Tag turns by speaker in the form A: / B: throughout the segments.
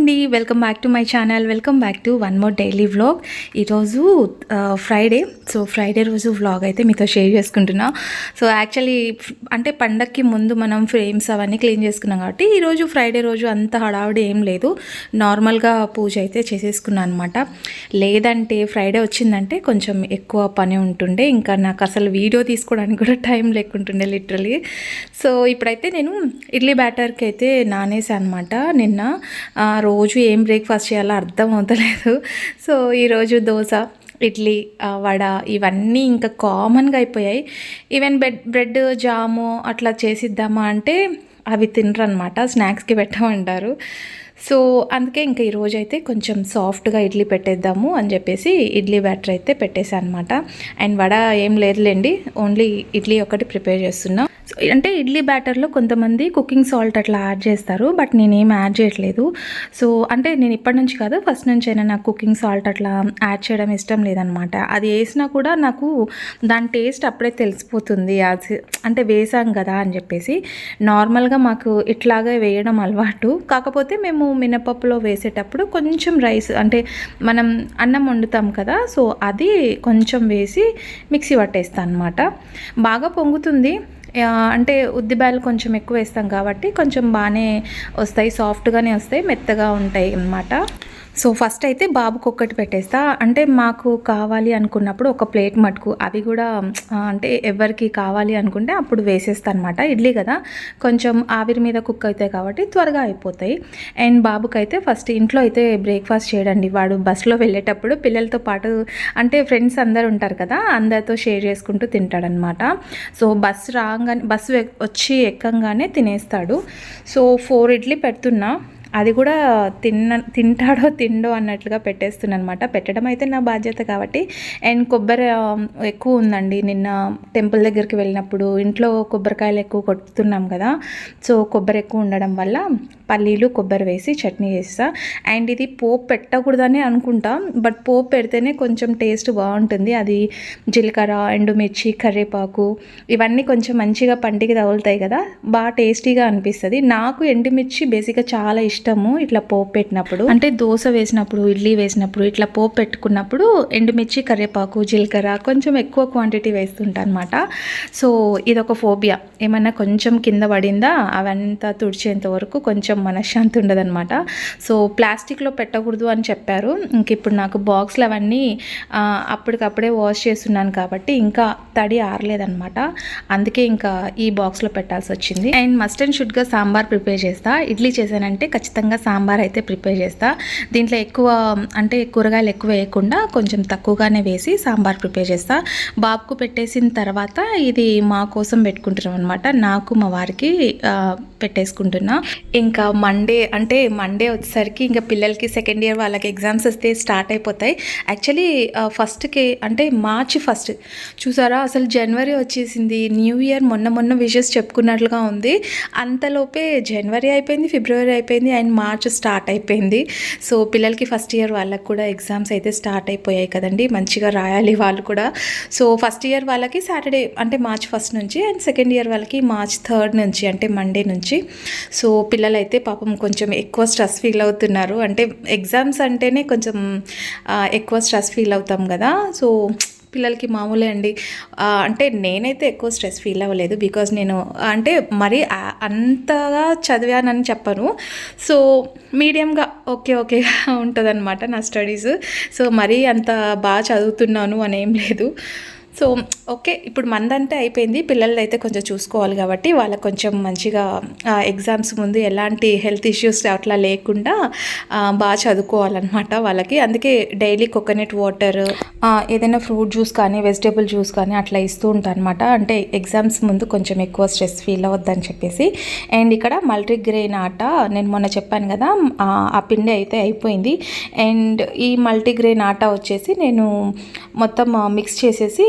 A: అండి, welcome back to my channel. Welcome back to one more daily vlog. ఈరోజు Friday. So Friday రోజు vlog అయితే మీతో share చేసుకుంటున్నా. సో యాక్చువల్లీ అంటే పండగకి ముందు మనం ఫ్రేమ్స్ అవన్నీ క్లీన్ చేసుకున్నాం కాబట్టి ఈరోజు ఫ్రైడే రోజు అంత హడావుడి ఏం లేదు. నార్మల్గా పూజ అయితే చేసేసుకున్నాను అనమాట. లేదంటే ఫ్రైడే వచ్చిందంటే కొంచెం ఎక్కువ పని ఉంటుండే, ఇంకా నాకు అసలు వీడియో తీసుకోవడానికి కూడా టైం లేకుంటుండే లిటరలీ. సో ఇప్పుడైతే నేను ఇడ్లీ బ్యాటర్కి అయితే నానేసాను అనమాట. నిన్న రోజు ఏం బ్రేక్ఫాస్ట్ చేయాలో అర్థం అవుతలేదు. సో ఈరోజు దోశ, ఇడ్లీ, వడ ఇవన్నీ ఇంకా కామన్గా అయిపోయాయి. ఈవెన్ బ్రెడ్ జాము అట్లా చేసిద్దామా అంటే అవి తినరు అనమాట, స్నాక్స్కి పెట్టమంటారు. సో అందుకే ఇంకా ఈరోజు అయితే కొంచెం సాఫ్ట్గా ఇడ్లీ పెట్టేద్దాము అని చెప్పేసి ఇడ్లీ బ్యాటర్ అయితే పెట్టేశాను అనమాట. అండ్ వడ ఏం లేదులేండి, ఓన్లీ ఇడ్లీ ఒకటి ప్రిపేర్ చేస్తున్నా. అంటే ఇడ్లీ బ్యాటర్లో కొంతమంది కుకింగ్ సాల్ట్ అట్లా యాడ్ చేస్తారు, బట్ నేనేం యాడ్ చేయట్లేదు. సో అంటే నేను ఇప్పటి నుంచి కాదు, ఫస్ట్ నుంచి అయినా నాకు కుకింగ్ సాల్ట్ అట్లా యాడ్ చేయడం ఇష్టం లేదనమాట. అది వేసినా కూడా నాకు దాని టేస్ట్ అప్పుడే తెలిసిపోతుంది, అంటే వేసాం కదా అని చెప్పేసి. నార్మల్గా మాకు ఇట్లాగే వేయడం అలవాటు. కాకపోతే మేము మినపప్పులో వేసేటప్పుడు కొంచెం రైస్ అంటే మనం అన్నం వండుతాం కదా, సో అది కొంచెం వేసి మిక్సీ పట్టేస్తాను అనమాట. బాగా పొంగుతుంది. అంటే ఉద్దిబ్యాలు కొంచెం ఎక్కువ వేస్తాం కాబట్టి కొంచెం బాగానే వస్తాయి, సాఫ్ట్గానే వస్తాయి, మెత్తగా ఉంటాయి అన్నమాట. సో ఫస్ట్ అయితే బాబుకి ఒక్కటి పెట్టేస్తా. అంటే మాకు కావాలి అనుకున్నప్పుడు ఒక ప్లేట్ మటుకు, అవి కూడా అంటే ఎవరికి కావాలి అనుకుంటే అప్పుడు వేసేస్తా అనమాట. ఇడ్లీ కదా కొంచెం ఆవిరి మీద కుక్ అవుతాయి కాబట్టి త్వరగా అయిపోతాయి. అండ్ బాబుకైతే ఫస్ట్ ఇంట్లో అయితే బ్రేక్ఫాస్ట్ చేయడండి. వాడు బస్సులో వెళ్ళేటప్పుడు పిల్లలతో పాటు అంటే ఫ్రెండ్స్ అందరు ఉంటారు కదా, అందరితో షేర్ చేసుకుంటూ తింటాడనమాట. సో బస్సు వచ్చి ఎక్కంగానే తినేస్తాడు. సో 4 ఇడ్లీ పెడుతున్నా, అది కూడా తింటాడో తిండో అన్నట్లుగా పెట్టేస్తున్నాను అనమాట. పెట్టడం అయితే నా బాధ్యత కాబట్టి. అండ్ కొబ్బరి ఎక్కువ ఉందండి. నిన్న టెంపుల్ దగ్గరికి వెళ్ళినప్పుడు ఇంట్లో కొబ్బరికాయలు ఎక్కువ కొట్టుతున్నాం కదా, సో కొబ్బరి ఎక్కువ ఉండడం వల్ల పల్లీలు కొబ్బరి వేసి చట్నీ చేస్తా. అండ్ ఇది పోపు పెట్టకూడదని అనుకుంటా, బట్ పోపు పెడితేనే కొంచెం టేస్ట్ బాగుంటుంది. అది జీలకర్ర, ఎండుమిర్చి, కరివేపాకు ఇవన్నీ కొంచెం మంచిగా పంటికి తగులుతాయి కదా, బాగా టేస్టీగా అనిపిస్తుంది. నాకు ఎండుమిర్చి బేసిక్గా చాలా ఇష్టము. ఇట్లా పోపు పెట్టినప్పుడు అంటే దోశ వేసినప్పుడు, ఇడ్లీ వేసినప్పుడు ఇట్లా పోపు పెట్టుకున్నప్పుడు ఎండుమిర్చి, కరివేపాకు, జీలకర్ర కొంచెం ఎక్కువ క్వాంటిటీ వేస్తుంటా అనమాట. సో ఇదొక ఫోబియా. ఏమన్నా కొంచెం కింద పడిందా అవంతా తుడిచేంత వరకు కొంచెం మనశ్శాంతి ఉండదన్నమాట. సో ప్లాస్టిక్లో పెట్టకూడదు అని చెప్పారు. ఇంక ఇప్పుడు నాకు బాక్స్లు అవన్నీ అప్పటికప్పుడే వాష్ చేస్తున్నాను కాబట్టి ఇంకా తడి ఆరలేదన్నమాట. అందుకే ఇంకా ఈ బాక్స్లో పెట్టాల్సి వచ్చింది. అండ్ మస్ట్ అండ్ షుడ్గా సాంబార్ ప్రిపేర్ చేస్తా. ఇడ్లీ చేశానంటే ఖచ్చితంగా సాంబార్ అయితే ప్రిపేర్ చేస్తా. దీంట్లో ఎక్కువ అంటే కూరగాయలు ఎక్కువ వేయకుండా కొంచెం తక్కువగానే వేసి సాంబార్ ప్రిపేర్ చేస్తా. బాబుకు పెట్టేసిన తర్వాత ఇది మా కోసం పెట్టుకుంటున్నాం అనమాట. నాకు మా వారికి పెట్టేసుకుంటున్నా. ఇంకా మండే వచ్చేసరికి ఇంకా పిల్లలకి సెకండ్ ఇయర్ వాళ్ళకి ఎగ్జామ్స్ వస్తే స్టార్ట్ అయిపోతాయి. యాక్చువల్లీ ఫస్ట్కి అంటే మార్చ్ 1 చూసారా, అసలు జనవరి వచ్చేసింది. న్యూ ఇయర్ మొన్న విషెస్ చెప్పుకున్నట్లుగా ఉంది. అంతలోపే జనవరి అయిపోయింది, ఫిబ్రవరి అయిపోయింది, అండ్ మార్చ్ స్టార్ట్ అయిపోయింది. సో పిల్లలకి ఫస్ట్ ఇయర్ వాళ్ళకి కూడా ఎగ్జామ్స్ అయితే స్టార్ట్ అయిపోయాయి కదండి, మంచిగా రాయాలి వాళ్ళు కూడా. సో ఫస్ట్ ఇయర్ వాళ్ళకి సాటర్డే అంటే మార్చ్ 1 నుంచి, అండ్ సెకండ్ ఇయర్ వాళ్ళకి మార్చ్ 3 నుంచి అంటే మండే నుంచి. సో పిల్లలైతే పాపం కొంచెం ఎక్కువ స్ట్రెస్ ఫీల్ అవుతున్నారు. అంటే ఎగ్జామ్స్ అంటేనే కొంచెం ఎక్కువ స్ట్రెస్ ఫీల్ అవుతాం కదా. సో పిల్లలకి మామూలే అండి. అంటే నేనైతే ఎక్కువ స్ట్రెస్ ఫీల్ అవ్వలేదు, బికాజ్ నేను అంటే మరీ అంతగా చదివానని చెప్పను. సో మీడియంగా ఓకేగా ఉంటుంది అనమాట నా స్టడీస్. సో మరీ అంత బాగా చదువుతున్నాను అనేం లేదు. సో ఓకే, ఇప్పుడు మందంతా అయిపోయింది. పిల్లలు అయితే కొంచెం చూసుకోవాలి కాబట్టి వాళ్ళకి కొంచెం మంచిగా ఎగ్జామ్స్ ముందు ఎలాంటి హెల్త్ ఇష్యూస్ అట్లా లేకుండా బాగా చదువుకోవాలన్నమాట వాళ్ళకి. అందుకే డైలీ కోకోనట్ వాటర్, ఏదైనా ఫ్రూట్ జ్యూస్ కానీ వెజిటేబుల్ జ్యూస్ కానీ అట్లా ఇస్తూ ఉంటాను అనమాట. అంటే ఎగ్జామ్స్ ముందు కొంచెం ఎక్కువ స్ట్రెస్ ఫీల్ అవ్వద్దని చెప్పేసి. అండ్ ఇక్కడ మల్టీగ్రెయిన్ ఆట నేను మొన్న చెప్పాను కదా, ఆ పిండి అయితే అయిపోయింది. అండ్ ఈ మల్టీగ్రెయిన్ ఆట వచ్చేసి నేను మొత్తం మిక్స్ చేసేసి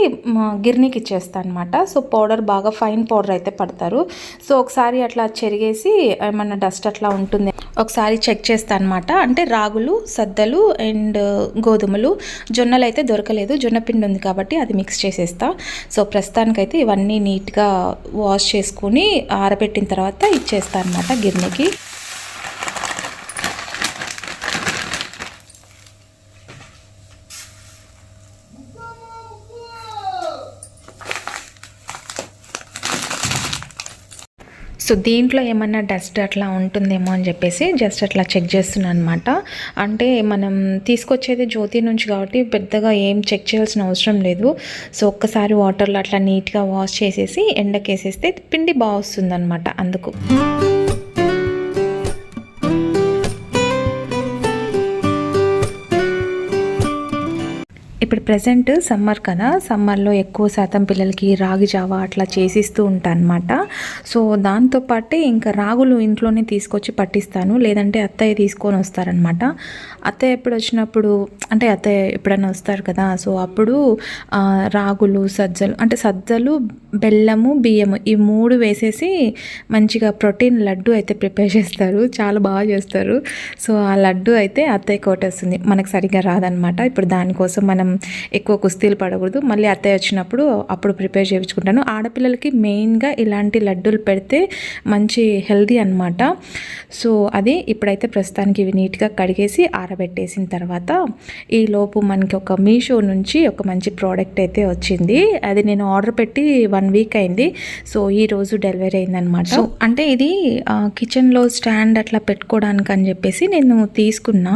A: గిర్నీకి ఇచ్చేస్తాను అనమాట. సో పౌడర్ బాగా ఫైన్ పౌడర్ అయితే పడతారు. సో ఒకసారి అట్లా చెరిగేసి ఏమన్నా డస్ట్ అట్లా ఉంటుంది ఒకసారి చెక్ చేస్తాను అనమాట. అంటే రాగులు, సద్దలు అండ్ గోధుమలు, జొన్నలు అయితే దొరకలేదు, జొన్న పిండి ఉంది కాబట్టి అది మిక్స్ చేసేస్తా. సో ప్రస్తుతానికైతే ఇవన్నీ నీట్గా వాష్ చేసుకుని ఆరబెట్టిన తర్వాత ఇచ్చేస్తాను అనమాట గిర్నీకి. సో దీంట్లో ఏమన్నా డస్ట్ అట్లా ఉంటుందేమో అని చెప్పేసి జస్ట్ అట్లా చెక్ చేస్తున్నాను అనమాట. అంటే మనం తీసుకొచ్చేది జ్యోతి నుంచి కాబట్టి పెద్దగా ఏం చెక్ చేయాల్సిన అవసరం లేదు. సో ఒక్కసారి వాటర్లో అట్లా నీట్గా వాష్ చేసేసి ఎండకేసేస్తే పిండి బాగా వస్తుంది అనమాట. అందుకు ఇప్పుడు ప్రెజెంట్ సమ్మర్ కదా, సమ్మర్లో ఎక్కువ శాతం పిల్లలకి రాగి జావా అట్లా చేసిస్తూ ఉంటాను అనమాట. సో దాంతోపాటే ఇంకా రాగులు ఇంట్లోనే తీసుకొచ్చి పట్టిస్తాను, లేదంటే అత్తయ్య తీసుకొని వస్తారనమాట. అత్తయ్య ఎప్పుడు వచ్చినప్పుడు అంటే అత్తయ్య ఎప్పుడైనా వస్తారు కదా, సో అప్పుడు రాగులు సజ్జలు బెల్లము బియ్యము ఈ 3 వేసేసి మంచిగా ప్రోటీన్ లడ్డు అయితే ప్రిపేర్ చేస్తారు, చాలా బాగా చేస్తారు. సో ఆ లడ్డు అయితే అత్తయ్య కోటేస్తుంది, మనకు సరిగ్గా రాదనమాట. ఇప్పుడు దానికోసం మనం ఎక్కువ కుస్తీలు పడకూడదు, మళ్ళీ అత్తయ్య వచ్చినప్పుడు అప్పుడు ప్రిపేర్ చేయించుకుంటాను. ఆడపిల్లలకి మెయిన్గా ఇలాంటి లడ్డూలు పెడితే మంచి హెల్దీ అనమాట. సో అది ఇప్పుడైతే ప్రస్తుతానికి ఇవి నీట్గా కడిగేసి ఆరబెట్టేసిన తర్వాత ఈ లోపు మనకి ఒక మీషో నుంచి ఒక మంచి ప్రోడక్ట్ అయితే వచ్చింది. అది నేను ఆర్డర్ పెట్టి 1 వీక్ అయింది. సో ఈరోజు డెలివరీ అయిందనమాట. సో అంటే ఇది కిచెన్లో స్టాండ్ అట్లా పెట్టుకోవడానికి అని చెప్పేసి నేను తీసుకున్నా.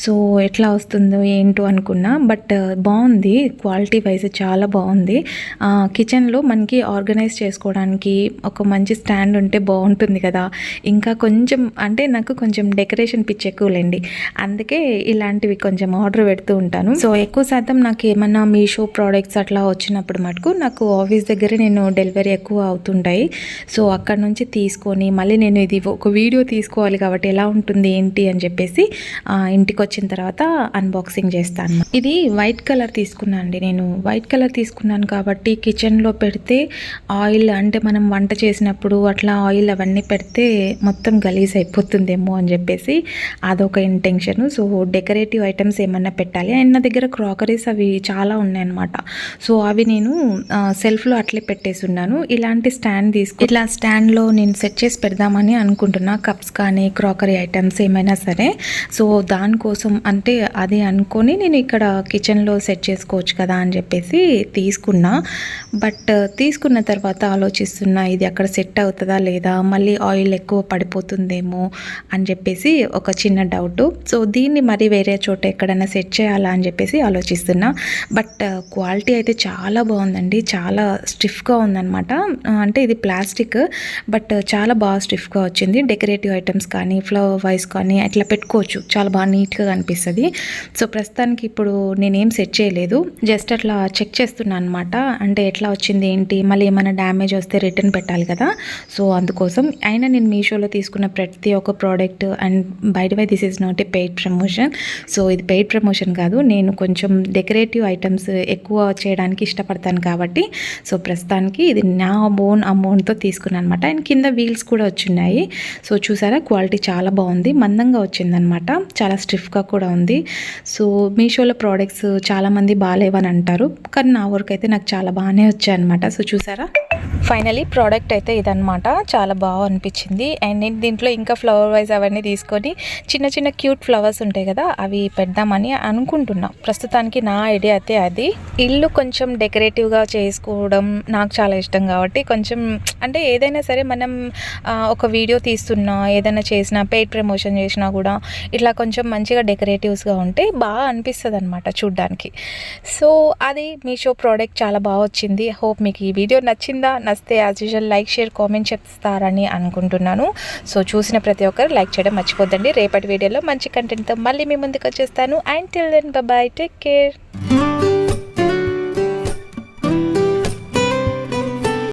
A: సో ఎట్లా వస్తుందో ఏంటో అనుకున్నా, బట్ బాగుంది, క్వాలిటీ వైజ్ చాలా బాగుంది. కిచెన్లో మనకి ఆర్గనైజ్ చేసుకోవడానికి ఒక మంచి స్టాండ్ ఉంటే బాగుంటుంది కదా. ఇంకా కొంచెం అంటే నాకు కొంచెం డెకరేషన్ పిచ్చి ఎక్కువలేండి, అందుకే ఇలాంటివి కొంచెం ఆర్డర్ పెడుతూ ఉంటాను. సో ఎక్కువ శాతం నాకు ఏమన్నా మీషో ప్రోడక్ట్స్ అట్లా వచ్చినప్పుడు మటుకు నాకు ఆఫీస్ దగ్గర నేను డెలివరీ ఎక్కువ అవుతుంటాయి. సో అక్కడ నుంచి తీసుకొని మళ్ళీ నేను ఇది ఒక వీడియో తీసుకోవాలి కాబట్టి ఎలా ఉంటుంది ఏంటి అని చెప్పేసి ఇంటికి వచ్చిన తర్వాత అన్బాక్సింగ్ చేస్తాను. ఇది వైట్ కలర్ తీసుకున్నాను అండి. నేను వైట్ కలర్ తీసుకున్నాను కాబట్టి కిచెన్లో పెడితే ఆయిల్ అంటే మనం వంట చేసినప్పుడు అట్లా ఆయిల్ అవన్నీ పెడితే మొత్తం గలీజ్ అయిపోతుందేమో అని చెప్పేసి అదొక ఇంటెన్షన్. సో డెకరేటివ్ ఐటమ్స్ ఏమన్నా పెట్టాలి అండ్ నా దగ్గర క్రాకరీస్ అవి చాలా ఉన్నాయన్నమాట. సో అవి నేను సెల్ఫ్లో అట్లే పెట్టేసి ఉన్నాను. ఇలాంటి స్టాండ్ ఇట్లా స్టాండ్లో నేను సెట్ చేసి పెడదామని అనుకుంటున్నా, కప్స్ కానీ క్రాకరీ ఐటమ్స్ ఏమైనా సరే. సో దానికోసం అంటే అది అనుకొని నేను ఇక్కడ కిచెన్లో సెట్ చేసుకోవచ్చు కదా అని చెప్పేసి తీసుకున్నా. బట్ తీసుకున్న తర్వాత ఆలోచిస్తున్నా ఇది అక్కడ సెట్ అవుతుందా లేదా, మళ్ళీ ఆయిల్ ఎక్కువ పడిపోతుందేమో అని చెప్పేసి ఒక చిన్న డౌట్. సో దీన్ని మరి వేరే చోట ఎక్కడైనా సెట్ చేయాలా అని చెప్పేసి ఆలోచిస్తున్నా. బట్ క్వాలిటీ అయితే చాలా బాగుందండి, చాలా స్టిఫ్గా ఉందన్నమాట. అంటే ఇది ప్లాస్టిక్ బట్ చాలా బాగా స్టిఫ్గా వచ్చింది. డెకరేటివ్ ఐటమ్స్ కానీ ఫ్లవర్ వైస్ కానీ అట్లా పెట్టుకోవచ్చు, చాలా బాగా నీట్గా కనిపిస్తుంది. సో ప్రస్తుతానికి ఇప్పుడు నేనేం సెట్ చేయలేదు, జస్ట్ అట్లా చెక్ చేస్తున్నాను అనమాట. అంటే ఎట్లా వచ్చింది ఏంటి, మళ్ళీ ఏమైనా డ్యామేజ్ వస్తే రిటర్న్ పెట్టాలి కదా. సో అందుకోసం అయినా నేను మీషోలో తీసుకున్న ప్రతి ఒక్క product and by the way this is not a paid promotion. So ఇది పెయిడ్ ప్రమోషన్ కాదు, నేను కొంచెం డెకరేటివ్ ఐటమ్స్ ఎక్కువ చేయడానికి ఇష్టపడతాను కాబట్టి సో ప్రస్తుతానికి ఇది నా ఓన్ అమౌంట్తో తీసుకున్నాను అనమాట. అండ్ కింద వీల్స్ కూడా వచ్చినాయి. సో చూసారా క్వాలిటీ చాలా బాగుంది, మందంగా వచ్చిందనమాట, చాలా స్టిఫ్గా కూడా ఉంది. సో మీషోలో ప్రోడక్ట్స్ చాలామంది బాగాలేవని అంటారు, కానీ నా వరకు అయితే నాకు చాలా బాగానే వచ్చాయన్నమాట. సో చూసారా ఫైనలీ ప్రోడక్ట్ అయితే ఇదనమాట, చాలా బాగా అనిపించింది. అండ్ నేను దీంట్లో ఇంకా ఫ్లవర్ వైజ్ అవన్నీ తీసుకొని చిన్న చిన్న క్యూట్ ఫ్లవర్స్ ఉంటాయి కదా అవి పెడదామని అనుకుంటున్నా. ప్రస్తుతానికి నా ఐడియా అయితే అది. ఇల్లు కొంచెం డెకరేటివ్గా చేసుకోవడం నాకు చాలా ఇష్టం కాబట్టి కొంచెం అంటే ఏదైనా సరే మనం ఒక వీడియో తీస్తున్నా ఏదైనా చేసినా పెయిడ్ ప్రమోషన్ చేసినా కూడా ఇట్లా కొంచెం మంచిగా డెకరేటివ్స్గా ఉంటే బాగా అనిపిస్తుంది అనమాట చూడ్డానికి. సో అది మీషో ప్రోడక్ట్ చాలా బాగా వచ్చింది. హోప్ మీకు ఈ వీడియో నచ్చిందా, నచ్చితే as usual like share comment చెప్తారని అనుకుంటున్నాను. సో చూసిన ప్రతి ఒక్కరు లైక్ చేయడం మర్చిపోద్దండి. రేపటి వీడియోలో మంచి కంటెంట్తో మళ్ళీ మీ ముందుకు వచ్చేస్తాను. And till then bye bye, take care.